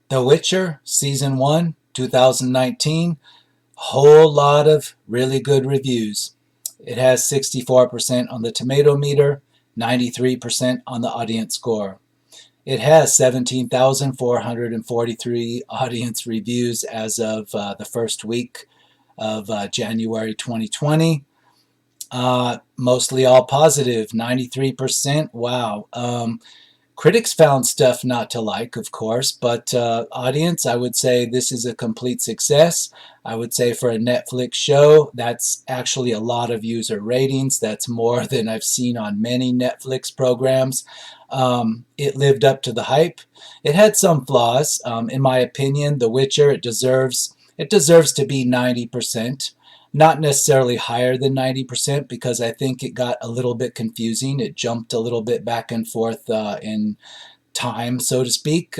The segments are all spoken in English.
The Witcher, Season 1, 2019. Whole lot of really good reviews. It has 64% on the tomato meter, 93% on the audience score. It has 17,443 audience reviews as of the first week of January 2020. Mostly all positive, 93%. Wow. Critics found stuff not to like, of course, but audience, I would say this is a complete success. I would say for a Netflix show, that's actually a lot of user ratings. That's more than I've seen on many Netflix programs. It lived up to the hype. It had some flaws. In my opinion, The Witcher, it deserves to be 90%. Not necessarily higher than 90% because I think it got a little bit confusing. It jumped a little bit back and forth in time, so to speak.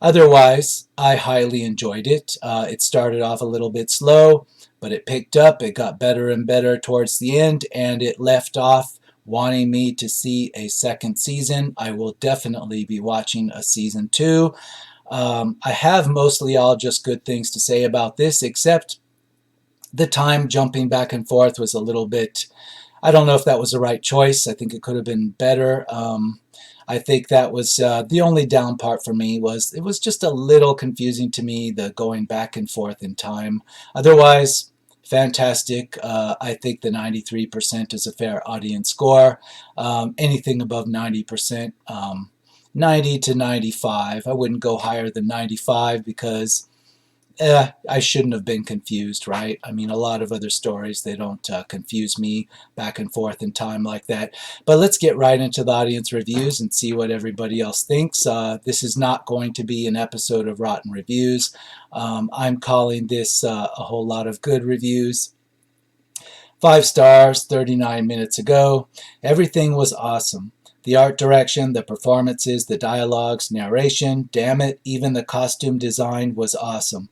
Otherwise, I highly enjoyed it. It started off a little bit slow, but it picked up. It got better and better towards the end, and it left off wanting me to see a second season. I will definitely be watching a season 2. I have mostly all just good things to say about this, except the time jumping back and forth was a little bit, I don't know if that was the right choice. I think it could have been better. I think that was the only down part for me was it was just a little confusing to me, the going back and forth in time. Otherwise, fantastic. I think the 93% is a fair audience score. Anything above 90%, 90 to 95. I wouldn't go higher than 95 because I shouldn't have been confused, right? I mean, a lot of other stories, they don't confuse me back and forth in time like that. But let's get right into the audience reviews and see what everybody else thinks. This is not going to be an episode of Rotten Reviews. I'm calling this a whole lot of good reviews. 5 stars, 39 minutes ago. Everything was awesome. The art direction, the performances, the dialogues, narration, damn it, even the costume design was awesome.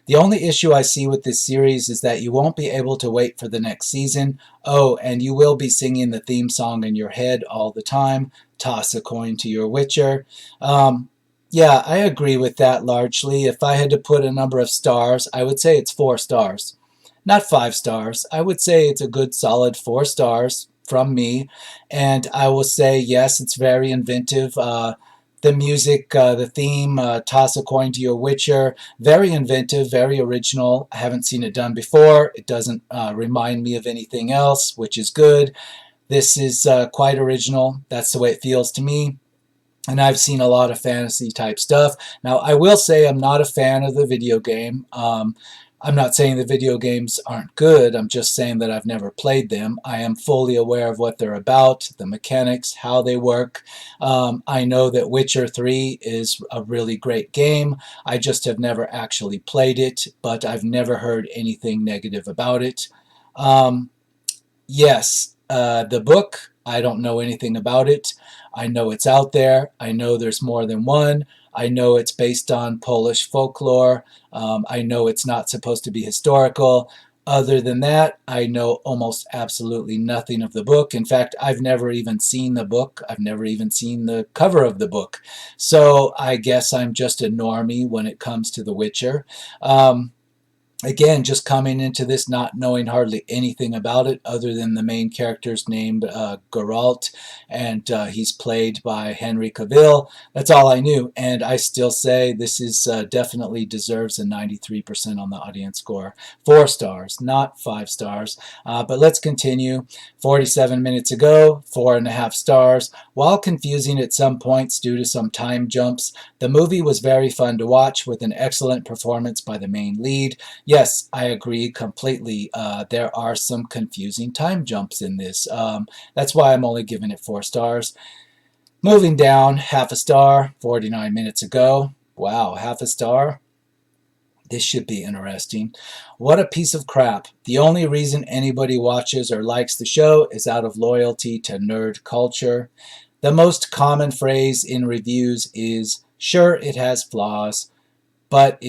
The only issue I see with this series is that you won't be able to wait for the next season. Oh, and you will be singing the theme song in your head all the time. Toss a coin to your Witcher. Yeah, I agree with that largely. If I had to put a number of stars, I would say it's 4 stars. Not 5 stars. I would say it's a good solid 4 stars from me. And I will say, yes, it's very inventive. The music, the theme, Toss a Coin to Your Witcher, very inventive, very original. I haven't seen it done before. It doesn't remind me of anything else, which is good. This is quite original. That's the way it feels to me. And I've seen a lot of fantasy type stuff. Now, I will say I'm not a fan of the video game. I'm not saying the video games aren't good. I'm just saying that I've never played them. I am fully aware of what they're about, the mechanics, how they work. I know that Witcher 3 is a really great game. I just have never actually played it, but I've never heard anything negative about it. Yes, the book, I don't know anything about it. I know it's out there. I know there's more than one. I know it's based on Polish folklore. I know it's not supposed to be historical. Other than that, I know almost absolutely nothing of the book. In fact, I've never even seen the book. I've never even seen the cover of the book. So I guess I'm just a normie when it comes to The Witcher. Again, just coming into this not knowing hardly anything about it other than the main character's named Geralt, and he's played by Henry Cavill. That's all I knew, and I still say this is definitely deserves a 93% on the audience score. 4 stars, not 5 stars. But let's continue. 47 minutes ago, 4.5 stars. While confusing at some points due to some time jumps, the movie was very fun to watch with an excellent performance by the main lead. Yes, I agree completely. There are some confusing time jumps in this. That's why I'm only giving it 4 stars. Moving down, half a star, 49 minutes ago. Wow, half a star? This should be interesting. What a piece of crap. The only reason anybody watches or likes the show is out of loyalty to nerd culture. The most common phrase in reviews is, sure, it has flaws, but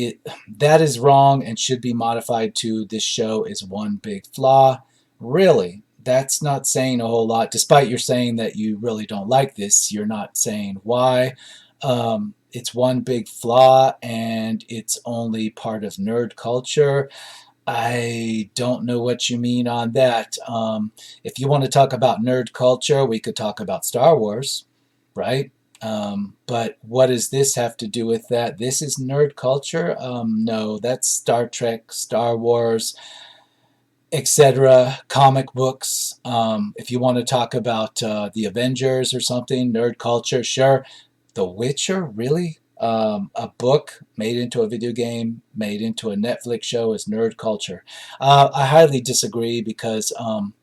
that is wrong and should be modified to this show is one big flaw. Really, that's not saying a whole lot. Despite your saying that you really don't like this, you're not saying why. it's one big flaw and it's only part of nerd culture. I don't know what you mean on that. If you want to talk about nerd culture, we could talk about Star Wars, right? But what does this have to do with that? This is nerd culture? No, that's Star Trek, Star Wars, etc. Comic books. If you want to talk about the Avengers or something, nerd culture, sure. The Witcher, really? A book made into a video game, made into a Netflix show is nerd culture. I highly disagree because I'm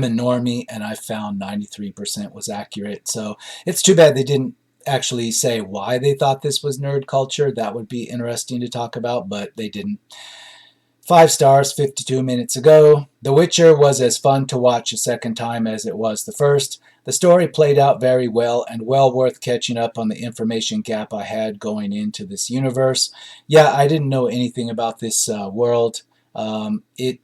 a normie and I found 93% was accurate. So it's too bad they didn't actually say why they thought this was nerd culture. That would be interesting to talk about, but they didn't. 5 stars, 52 minutes ago. The Witcher was as fun to watch a second time as it was the first. The story played out very well and well worth catching up on the information gap I had going into this universe. Yeah, I didn't know anything about this world. It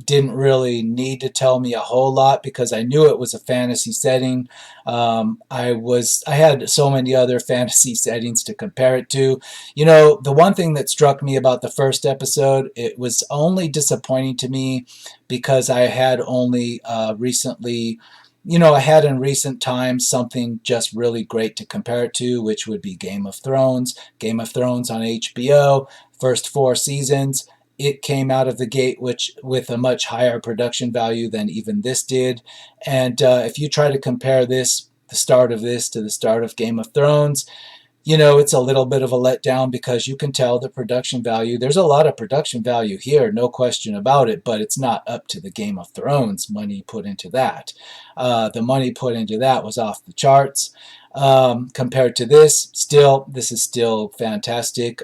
didn't really need to tell me a whole lot because I knew it was a fantasy setting. I had so many other fantasy settings to compare it to. You know, the one thing that struck me about the first episode, it was only disappointing to me because I had only recently, I had in recent times something just really great to compare it to, which would be Game of Thrones. Game of Thrones on HBO, first 4 seasons. It came out of the gate with a much higher production value than even this did. And if you try to compare the start of this to the start of Game of Thrones, it's a little bit of a letdown because you can tell the production value. There's a lot of production value here, no question about it, but it's not up to the Game of Thrones money put into that. The money put into that was off the charts. Compared to this is still fantastic.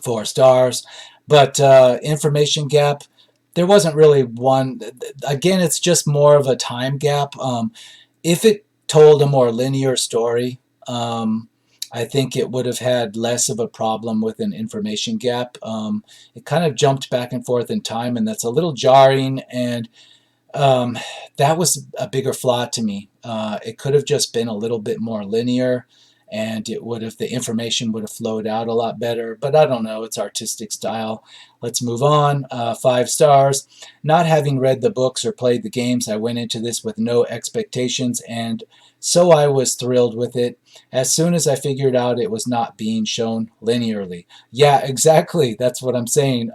4 stars. But information gap, there wasn't really one. Again, it's just more of a time gap. If it told a more linear story, I think it would have had less of a problem with an information gap. It kind of jumped back and forth in time, and that's a little jarring, and um, that was a bigger flaw to me. It could have just been a little bit more linear, and the information would have flowed out a lot better. But I don't know, it's artistic style. Let's move on. 5 stars. Not having read the books or played the games, I went into this with no expectations, and so I was thrilled with it. As soon as I figured out it was not being shown linearly. Yeah, exactly. That's what I'm saying.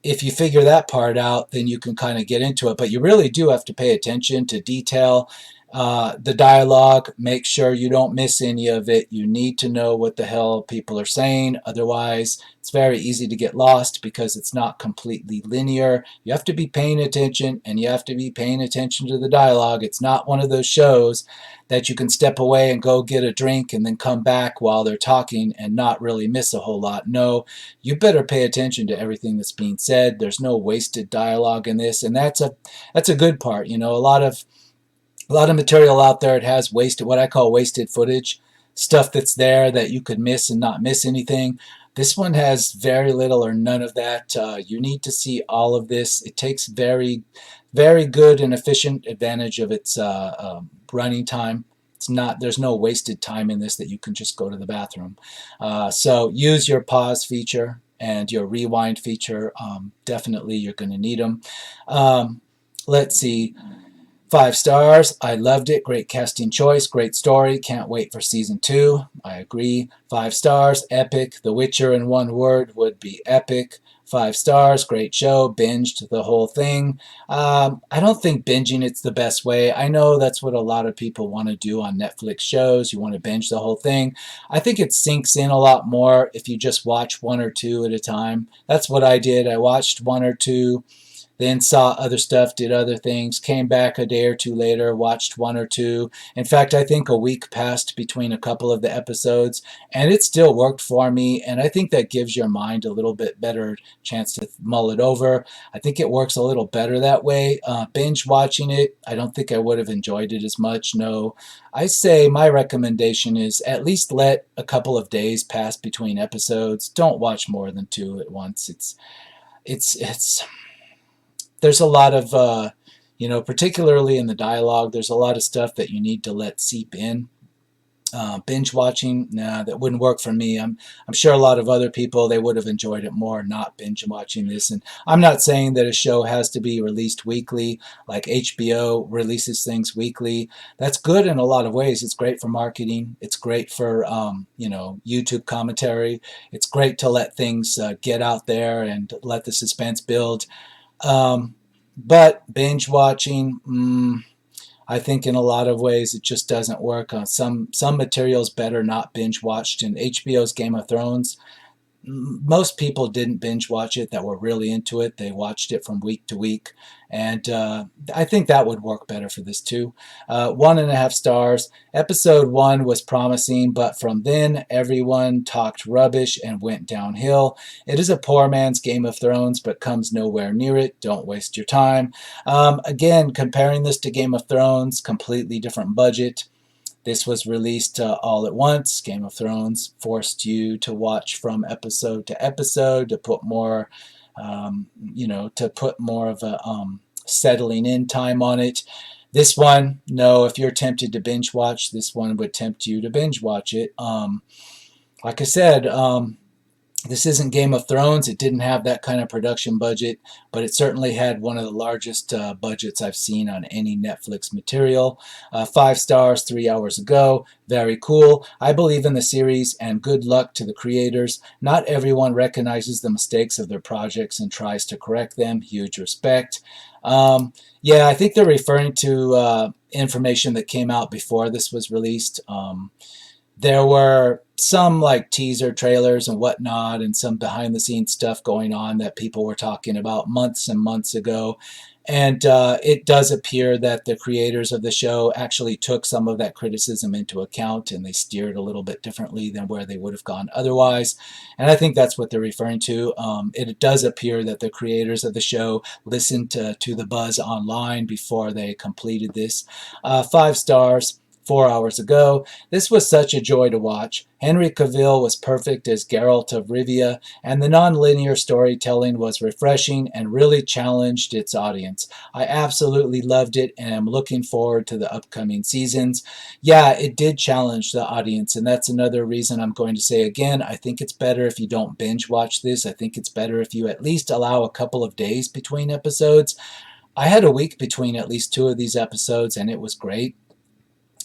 If you figure that part out, then you can kind of get into it. But you really do have to pay attention to detail. The dialogue, make sure you don't miss any of it. You need to know what the hell people are saying. Otherwise, it's very easy to get lost because it's not completely linear. You have to be paying attention, and you have to be paying attention to the dialogue. It's not one of those shows that you can step away and go get a drink and then come back while they're talking and not really miss a whole lot. No, you better pay attention to everything that's being said. There's no wasted dialogue in this, and that's a good part. A lot of material out there, it has wasted, what I call wasted footage, stuff that's there that you could miss and not miss anything. This one has very little or none of that. You need to see all of this. It takes very, very good and efficient advantage of its running time. There's no wasted time in this that you can just go to the bathroom. So use your pause feature and your rewind feature. Definitely you're going to need them. Let's see. 5 stars. I loved it. Great casting choice. Great story. Can't wait for season 2. I agree. 5 stars. Epic. The Witcher in one word would be epic. 5 stars. Great show. Binged the whole thing. I don't think binging it's the best way. I know that's what a lot of people want to do on Netflix shows. You want to binge the whole thing. I think it sinks in a lot more if you just watch one or two at a time. That's what I did. I watched one or two, then saw other stuff, did other things, came back a day or two later, watched one or two. In fact, I think a week passed between a couple of the episodes, and it still worked for me, and I think that gives your mind a little bit better chance to mull it over. I think it works a little better that way. Binge watching it, I don't think I would have enjoyed it as much, no. I say my recommendation is at least let a couple of days pass between episodes. Don't watch more than 2 at once. It's there's a lot of, particularly in the dialogue, there's a lot of stuff that you need to let seep in. Binge watching, nah, that wouldn't work for me. I'm sure a lot of other people, they would have enjoyed it more not binge watching this. And I'm not saying that a show has to be released weekly, like HBO releases things weekly. That's good in a lot of ways. It's great for marketing. It's great for YouTube commentary. It's great to let things get out there and let the suspense build. Um, but binge watching. I think in a lot of ways it just doesn't work. Some materials better not binge watched. In HBO's Game of Thrones, most people didn't binge watch it that were really into it. They watched it from week to week. And I think that would work better for this too. 1.5 stars. Episode 1 was promising, but from then everyone talked rubbish and went downhill. It is a poor man's Game of Thrones, but comes nowhere near it. Don't waste your time. Again, comparing this to Game of Thrones, completely different budget. This was released all at once. Game of Thrones forced you to watch from episode to episode to put more, to put more of a settling in time on it. This one, no, if you're tempted to binge watch, this one would tempt you to binge watch it. Like I said, this isn't Game of Thrones. It didn't have that kind of production budget, but it certainly had one of the largest budgets I've seen on any Netflix material. 5 stars, 3 hours ago. Very cool. I believe in the series, and good luck to the creators. Not everyone recognizes the mistakes of their projects and tries to correct them. Huge respect. Yeah, I think they're referring to information that came out before this was released. There were some like teaser trailers and whatnot, and some behind the scenes stuff going on that people were talking about months and months ago. And it does appear that the creators of the show actually took some of that criticism into account, and they steered a little bit differently than where they would have gone otherwise. And I think that's what they're referring to. It does appear that the creators of the show listened to the buzz online before they completed this. 5 stars. 4 hours ago. This was such a joy to watch. Henry Cavill was perfect as Geralt of Rivia, and the non-linear storytelling was refreshing and really challenged its audience. I absolutely loved it, and am looking forward to the upcoming seasons. Yeah, it did challenge the audience, and that's another reason I'm going to say again, I think it's better if you don't binge watch this. I think it's better if you at least allow a couple of days between episodes. I had a week between at least 2 of these episodes, and it was great.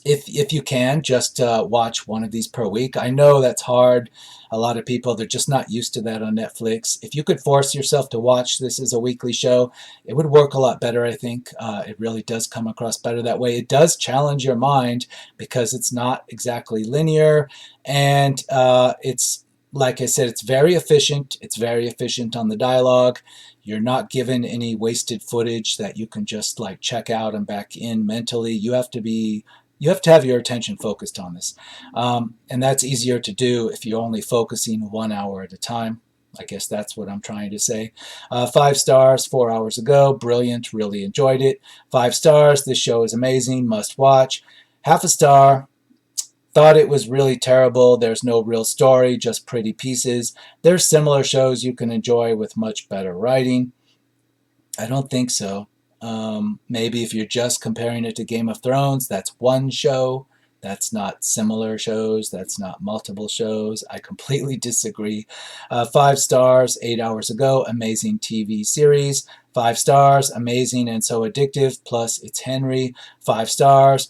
If you can, just watch one of these per week. I know that's hard. A lot of people, they're just not used to that on Netflix. If you could force yourself to watch this as a weekly show, it would work a lot better, I think. It really does come across better that way. It does challenge your mind because it's not exactly linear, and it's, like I said, it's very efficient. It's very efficient on the dialogue. You're not given any wasted footage that you can just like check out and back in mentally. You have to have your attention focused on this. And that's easier to do if you're only focusing 1 hour at a time. I guess that's what I'm trying to say. 5 stars, 4 hours ago. Brilliant. Really enjoyed it. 5 stars. This show is amazing. Must watch. Half a star. Thought it was really terrible. There's no real story, just pretty pieces. There's similar shows you can enjoy with much better writing. I don't think so. Maybe if you're just comparing it to Game of Thrones, that's one show. That's not similar shows. That's not multiple shows. I completely disagree. 5 stars, 8 hours ago. Amazing TV series. 5 stars, amazing and so addictive. Plus, it's Henry. 5 stars.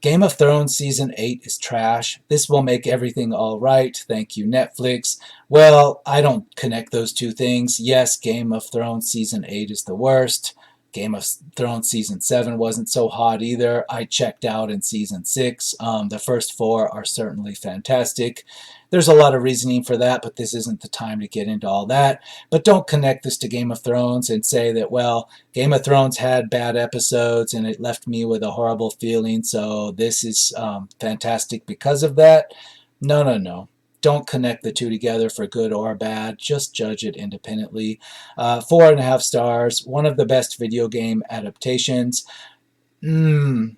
Game of Thrones Season 8 is trash. This will make everything all right. Thank you, Netflix. Well, I don't connect those two things. Yes, Game of Thrones Season 8 is the worst. Game of Thrones Season 7 wasn't so hot either. I checked out in Season 6. The first 4 are certainly fantastic. There's a lot of reasoning for that, but this isn't the time to get into all that. But don't connect this to Game of Thrones and say that, well, Game of Thrones had bad episodes and it left me with a horrible feeling, so this is fantastic because of that. No, no, no. Don't connect the two together for good or bad. Just judge it independently. 4.5 stars. One of the best video game adaptations. I'm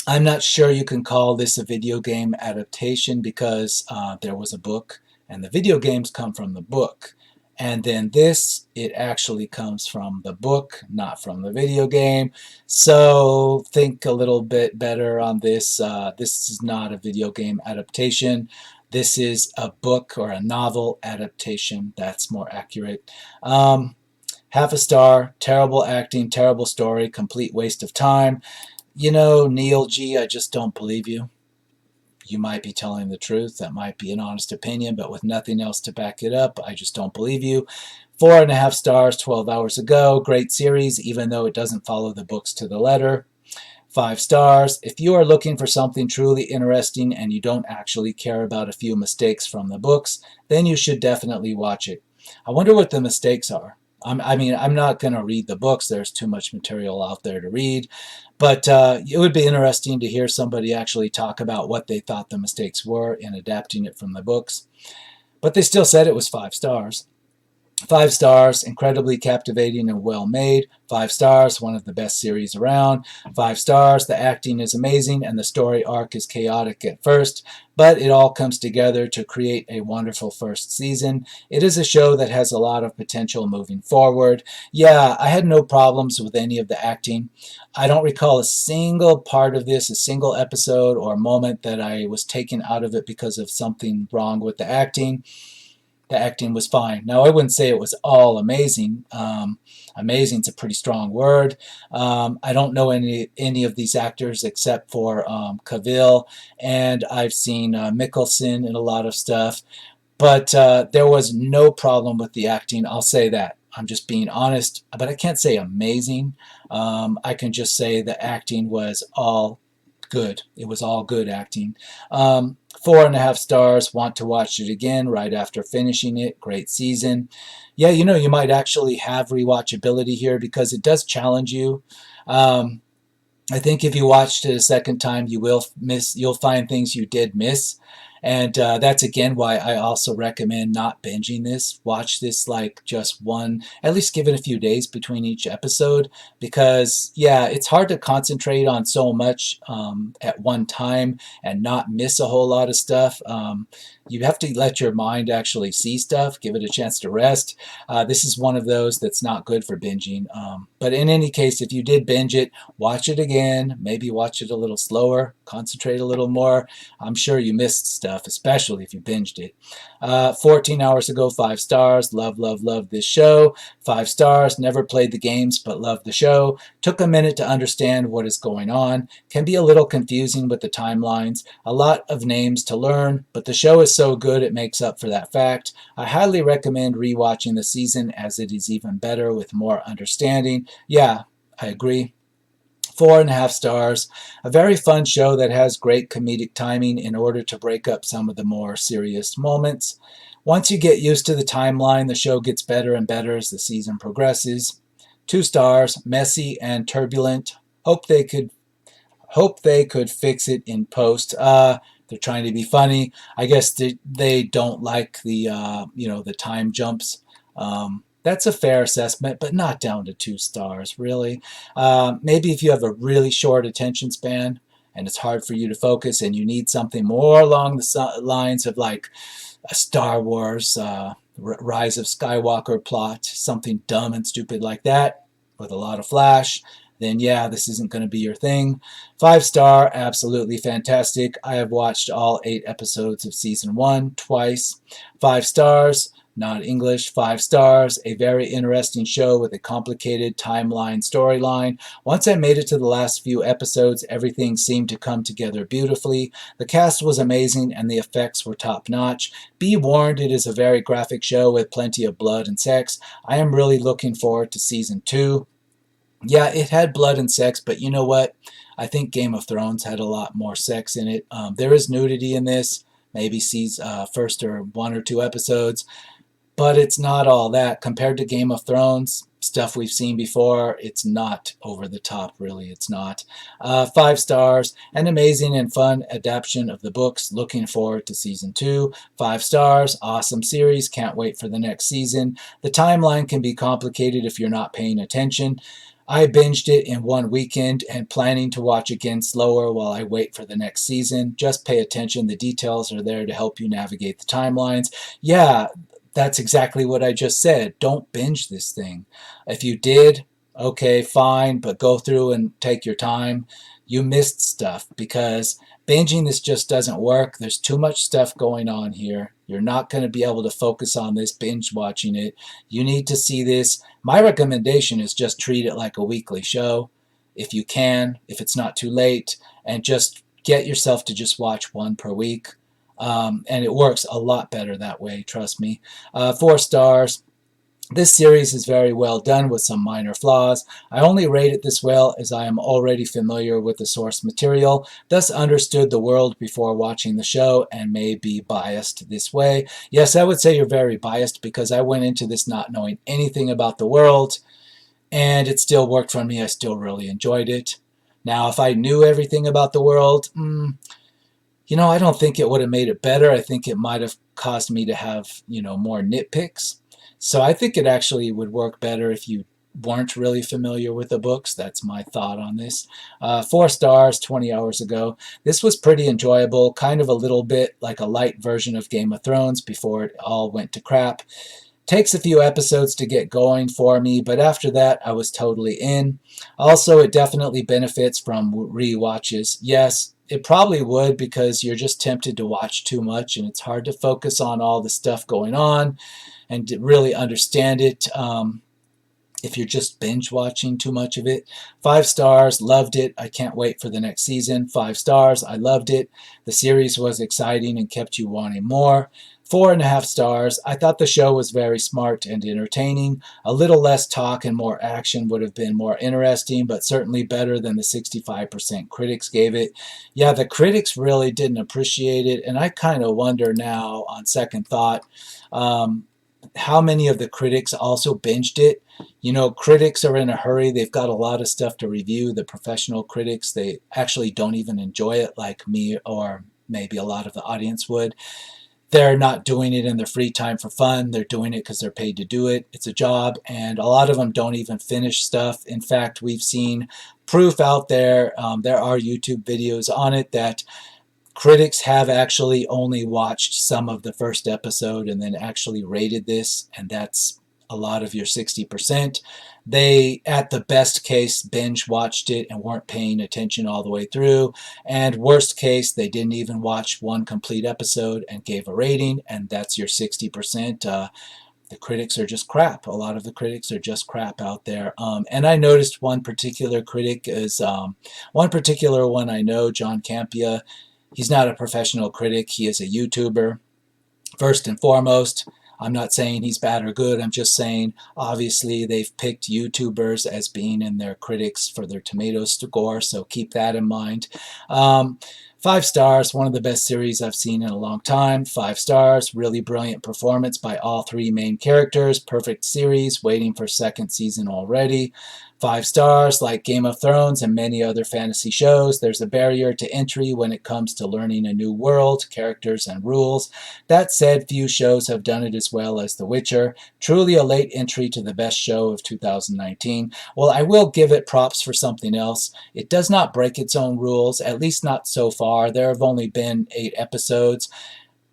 not sure you can call this a video game adaptation because there was a book, and the video games come from the book. And then this, it actually comes from the book, not from the video game. So think a little bit better on this. This is not a video game adaptation. This is a book or a novel adaptation. That's more accurate. Half a star, terrible acting, terrible story, complete waste of time. You know, Neil G., I just don't believe you. You might be telling the truth. That might be an honest opinion, but with nothing else to back it up, I just don't believe you. 4.5 stars, 12 hours ago. Great series, even though it doesn't follow the books to the letter. 5 stars. If you are looking for something truly interesting and you don't actually care about a few mistakes from the books, then you should definitely watch it. I wonder what the mistakes are. I'm not going to read the books. There's too much material out there to read. But it would be interesting to hear somebody actually talk about what they thought the mistakes were in adapting it from the books. But they still said it was 5 stars. 5 stars, incredibly captivating and well made. 5 stars, one of the best series around. 5 stars, the acting is amazing and the story arc is chaotic at first, but it all comes together to create a wonderful first season. It is a show that has a lot of potential moving forward. Yeah, I had no problems with any of the acting. I don't recall a single part of this, a single episode or moment that I was taken out of it because of something wrong with the acting. The acting was fine. Now, I wouldn't say it was all amazing. Amazing is a pretty strong word. I don't know any of these actors except for Cavill, and I've seen Mickelson in a lot of stuff. But there was no problem with the acting. I'll say that. I'm just being honest. But I can't say amazing. I can just say the acting was all good. It was all good acting. 4.5 stars. Want to watch it again right after finishing it. Great season. Yeah, you know, you might actually have rewatchability here because it does challenge you. I think if you watched it a second time, you'll find things you did miss. And that's again why I also recommend not binging this. Watch this like just one, at least give it a few days between each episode, because yeah, it's hard to concentrate on so much at one time and not miss a whole lot of stuff. You have to let your mind actually see stuff, give it a chance to rest. This is one of those that's not good for binging. But in any case, if you did binge it, watch it again, maybe watch it a little slower, concentrate a little more. I'm sure you missed stuff, especially if you binged it. 14 hours ago, 5 stars. Love, love, love this show. 5 stars. Never played the games, but love the show. Took a minute to understand what is going on. Can be a little confusing with the timelines. A lot of names to learn, but the show is so good it makes up for that fact. I highly recommend rewatching the season as it is even better with more understanding. Yeah, I agree. 4.5 stars. A very fun show that has great comedic timing in order to break up some of the more serious moments. Once you get used to the timeline, the show gets better and better as the season progresses. 2 stars. Messy and turbulent. Hope they could fix it in post. They're trying to be funny. I guess they don't like the time jumps. That's a fair assessment, but not down to 2 stars, really. Maybe if you have a really short attention span and it's hard for you to focus and you need something more along the lines of like a Star Wars Rise of Skywalker plot, something dumb and stupid like that with a lot of flash, then yeah, this isn't going to be your thing. 5 star, absolutely fantastic. I have watched all 8 episodes of season 1 twice. 5 stars. Not English. 5 stars. A very interesting show with a complicated timeline storyline. Once I made it to the last few episodes, everything seemed to come together beautifully. The cast was amazing and the effects were top notch. Be warned, it is a very graphic show with plenty of blood and sex. I am really looking forward to season 2. Yeah, it had blood and sex, but you know what? I think Game of Thrones had a lot more sex in it. There is nudity in this. Maybe sees first or 1 or 2 episodes. But it's not all that. Compared to Game of Thrones, stuff we've seen before, it's not over the top, really. It's not. 5 stars. An amazing and fun adaptation of the books. Looking forward to season 2. 5 stars. Awesome series. Can't wait for the next season. The timeline can be complicated if you're not paying attention. I binged it in one weekend and planning to watch again slower while I wait for the next season. Just pay attention. The details are there to help you navigate the timelines. Yeah, That's exactly what I just said. Don't binge this thing. If you did, okay, fine, but go through and take your time. You missed stuff because binging this just doesn't work. There's too much stuff going on here. You're not going to be able to focus on this binge watching it. You need to see this. My recommendation is just treat it like a weekly show if you can, if it's not too late, and just get yourself to just watch one per week. And it works a lot better that way, trust me. 4 stars. This series is very well done with some minor flaws. I only rate it this well as I am already familiar with the source material, thus understood the world before watching the show and may be biased this way. Yes, I would say you're very biased because I went into this not knowing anything about the world and it still worked for me. I still really enjoyed it. Now, if I knew everything about the world, I don't think it would have made it better. I think it might have caused me to have, more nitpicks. So I think it actually would work better if you weren't really familiar with the books. That's my thought on this. 4 stars, 20 hours ago. This was pretty enjoyable, kind of a little bit like a light version of Game of Thrones before it all went to crap. Takes a few episodes to get going for me, but after that, I was totally in. Also, it definitely benefits from re-watches. Yes, it probably would because you're just tempted to watch too much and it's hard to focus on all the stuff going on and to really understand it. If you're just binge watching too much of it. 5 stars, loved it. I can't wait for the next season. 5 stars, I loved it. The series was exciting and kept you wanting more. 4.5 stars, I thought the show was very smart and entertaining. A little less talk and more action would have been more interesting, but certainly better than the 65% critics gave it. Yeah, the critics really didn't appreciate it, and I kind of wonder now, on second thought, how many of the critics also binged it. Critics are in a hurry. They've got a lot of stuff to review. The professional critics, they actually don't even enjoy it like me or maybe a lot of the audience would. They're not doing it in their free time for fun. They're doing it because they're paid to do it. It's a job, and a lot of them don't even finish stuff. In fact, we've seen proof out there. There are YouTube videos on it that critics have actually only watched some of the first episode and then actually rated this, and that's a lot of your 60%. They, at the best case, binge watched it and weren't paying attention all the way through, and worst case, they didn't even watch one complete episode and gave a rating, and that's your 60%. The critics are just crap. A lot of the critics are just crap out there. And I noticed one particular critic is one particular one I know, John Campia. He's not a professional critic. He is a YouTuber. First and foremost, I'm not saying he's bad or good. I'm just saying, obviously, they've picked YouTubers as being in their critics for their tomato score, so keep that in mind. 5 stars, one of the best series I've seen in a long time. 5 stars, really brilliant performance by all three main characters. Perfect series, waiting for second season already. 5 stars, like Game of Thrones and many other fantasy shows, there's a barrier to entry when it comes to learning a new world, characters, and rules. That said, few shows have done it as well as The Witcher. Truly a late entry to the best show of 2019. Well, I will give it props for something else. It does not break its own rules, at least not so far. There have only been 8 episodes.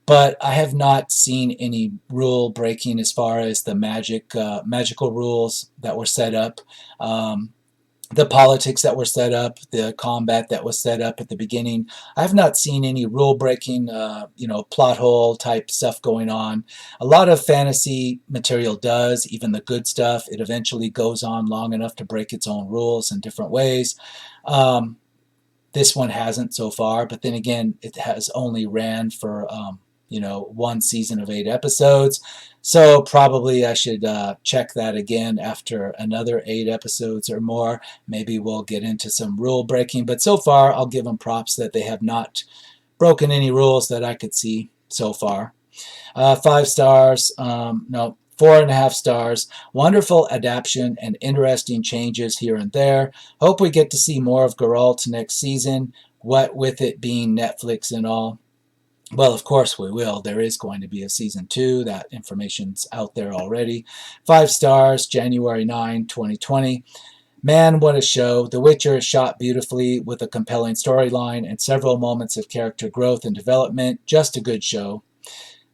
But I have not seen any rule breaking as far as the magical rules that were set up, the politics that were set up, the combat that was set up at the beginning. I have not seen any rule breaking, plot hole type stuff going on. A lot of fantasy material does, even the good stuff. It eventually goes on long enough to break its own rules in different ways. This one hasn't so far, but then again, it has only ran for one season of 8 episodes. So probably I should check that again after another 8 episodes or more. Maybe we'll get into some rule breaking. But so far, I'll give them props that they have not broken any rules that I could see so far. 5 stars. No. 4.5 stars. Wonderful adaptation and interesting changes here and there. Hope we get to see more of Geralt next season, what with it being Netflix and all. Well, of course we will. There is going to be a season 2. That information's out there already. 5 stars, January 9, 2020. Man, what a show. The Witcher is shot beautifully with a compelling storyline and several moments of character growth and development. Just a good show.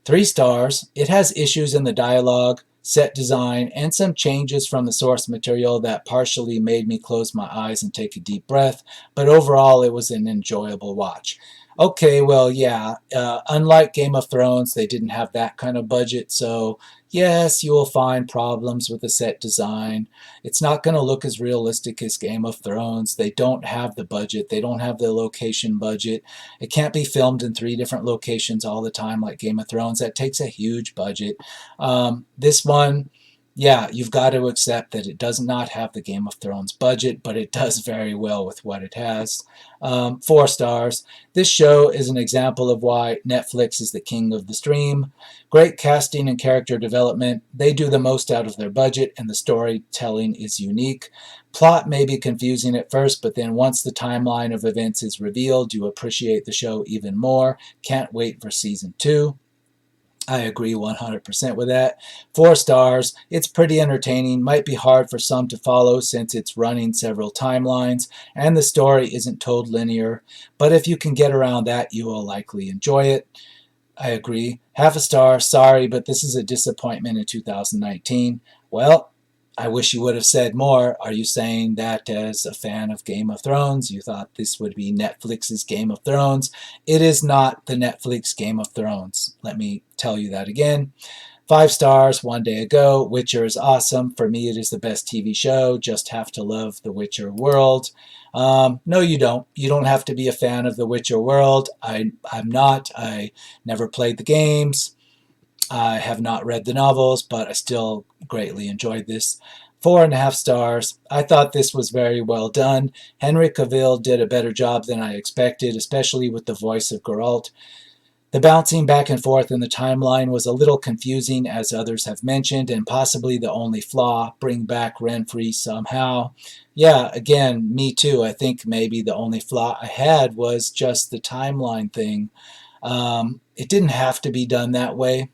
3 stars. It has issues in the dialogue, set design, and some changes from the source material that partially made me close my eyes and take a deep breath, but overall it was an enjoyable watch. Okay, well, yeah, unlike Game of Thrones, they didn't have that kind of budget, so yes, you will find problems with the set design. It's not going to look as realistic as Game of Thrones. They don't have the budget, they don't have the location budget. It can't be filmed in 3 different locations all the time like Game of Thrones. That takes a huge budget. This one, yeah, you've got to accept that it does not have the Game of Thrones budget, but it does very well with what it has. 4 stars. This show is an example of why Netflix is the king of the stream. Great casting and character development. They do the most out of their budget, and the storytelling is unique. Plot may be confusing at first, but then once the timeline of events is revealed, you appreciate the show even more. Can't wait for season 2. I agree 100% with that. 4 stars. It's pretty entertaining. Might be hard for some to follow since it's running several timelines and the story isn't told linear. But if you can get around that, you will likely enjoy it. I agree. Half a star. Sorry, but this is a disappointment in 2019. Well, I wish you would have said more. Are you saying that as a fan of Game of Thrones, you thought this would be Netflix's Game of Thrones? It is not the Netflix Game of Thrones. Let me tell you that again. 5 stars, one day ago. Witcher is awesome. For me, it is the best TV show. Just have to love the Witcher world. No, you don't. You don't have to be a fan of the Witcher world. I'm not. I never played the games. I have not read the novels, but I still greatly enjoyed this. 4.5 stars. I thought this was very well done. Henry Cavill did a better job than I expected, especially with the voice of Geralt. The bouncing back and forth in the timeline was a little confusing, as others have mentioned, and possibly the only flaw. Bring back Renfrey somehow. Yeah, again, me too. I think maybe the only flaw I had was just the timeline thing. It didn't have to be done that way.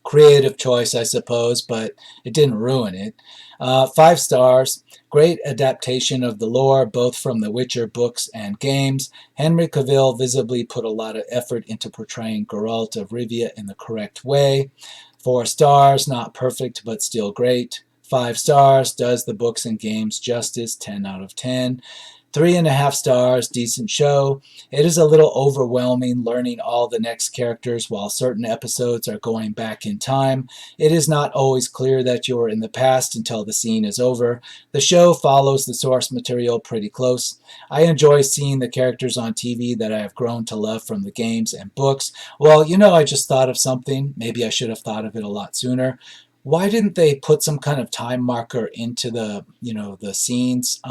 Creative choice, I suppose, but it didn't ruin it. 5 stars. Great adaptation of the lore, both from the Witcher books and games. Henry Cavill visibly put a lot of effort into portraying Geralt of Rivia in the correct way. 4 stars. Not perfect, but still great. 5 stars. Does the books and games justice. 10 out of 10. 3.5 stars, decent show. It is a little overwhelming learning all the next characters while certain episodes are going back in time. It is not always clear that you are in the past until the scene is over. The show follows the source material pretty close. I enjoy seeing the characters on TV that I have grown to love from the games and books. Well, I just thought of something. Maybe I should have thought of it a lot sooner. Why didn't they put some kind of time marker into the scenes?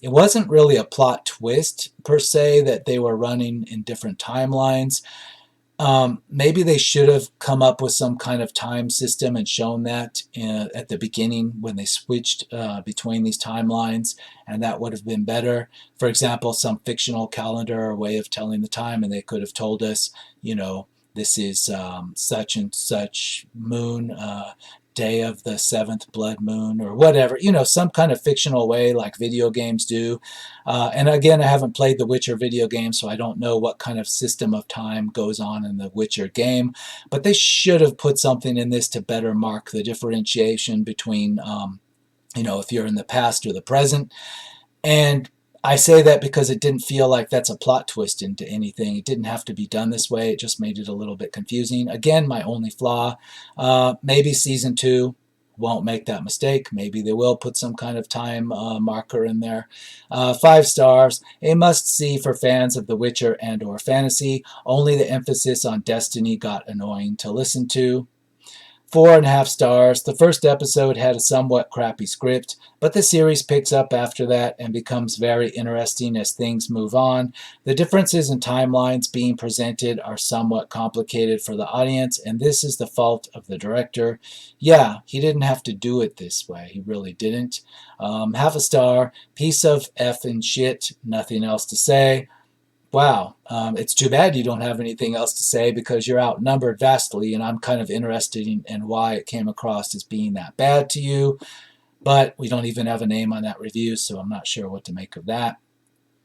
It wasn't really a plot twist per se that they were running in different timelines. Maybe they should have come up with some kind of time system and shown that at the beginning when they switched between these timelines, and that would have been better. For example, some fictional calendar or way of telling the time, and they could have told us, this is such and such moon, day of the 7th blood moon, or whatever, some kind of fictional way like video games do. And again, I haven't played the Witcher video game, so I don't know what kind of system of time goes on in the Witcher game, but they should have put something in this to better mark the differentiation between, if you're in the past or the present. And I say that because it didn't feel like that's a plot twist into anything. It didn't have to be done this way. It just made it a little bit confusing. Again, my only flaw. Maybe season 2 won't make that mistake. Maybe they will put some kind of time marker in there. 5 stars. A must-see for fans of The Witcher and or fantasy. Only the emphasis on destiny got annoying to listen to. 4.5 stars. The first episode had a somewhat crappy script, but the series picks up after that and becomes very interesting as things move on. The differences in timelines being presented are somewhat complicated for the audience, and this is the fault of the director. Yeah, he didn't have to do it this way. He really didn't. Half a star. Piece of effing shit. Nothing else to say. Wow, it's too bad you don't have anything else to say because you're outnumbered vastly, and I'm kind of interested in why it came across as being that bad to you, but we don't even have a name on that review, so I'm not sure what to make of that.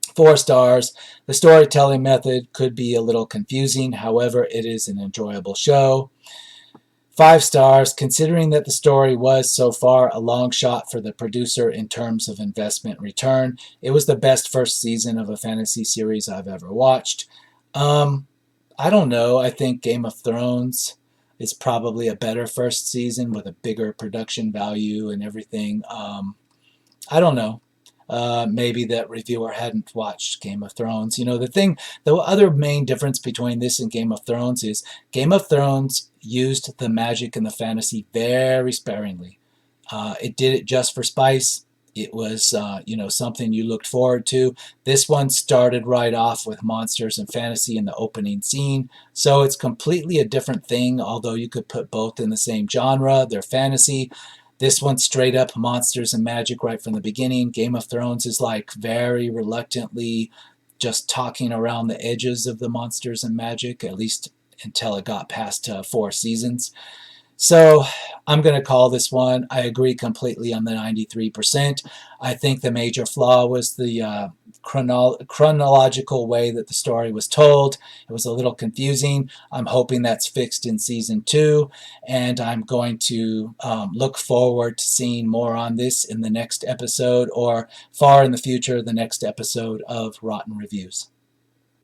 4 stars. The storytelling method could be a little confusing, however, it is an enjoyable show. 5 stars, considering that the story was so far a long shot for the producer in terms of investment return. It was the best first season of a fantasy series I've ever watched. Um, I don't know. I think Game of Thrones is probably a better first season with a bigger production value and everything. I don't know. Maybe that reviewer hadn't watched Game of Thrones. The other main difference between this and Game of Thrones is Game of Thrones used the magic and the fantasy very sparingly. It did it just for spice. It was, something you looked forward to. This one started right off with monsters and fantasy in the opening scene, so it's completely a different thing, although you could put both in the same genre. They're fantasy. This one's straight up monsters and magic right from the beginning. Game of Thrones is like very reluctantly just talking around the edges of the monsters and magic, at least until it got past 4 seasons. So I'm going to call this one. I agree completely on the 93%. I think the major flaw was the chronological way that the story was told. It was a little confusing. I'm hoping that's fixed in season 2, and I'm going to look forward to seeing more on this in the next episode, or far in the future, the next episode of Rotten Reviews.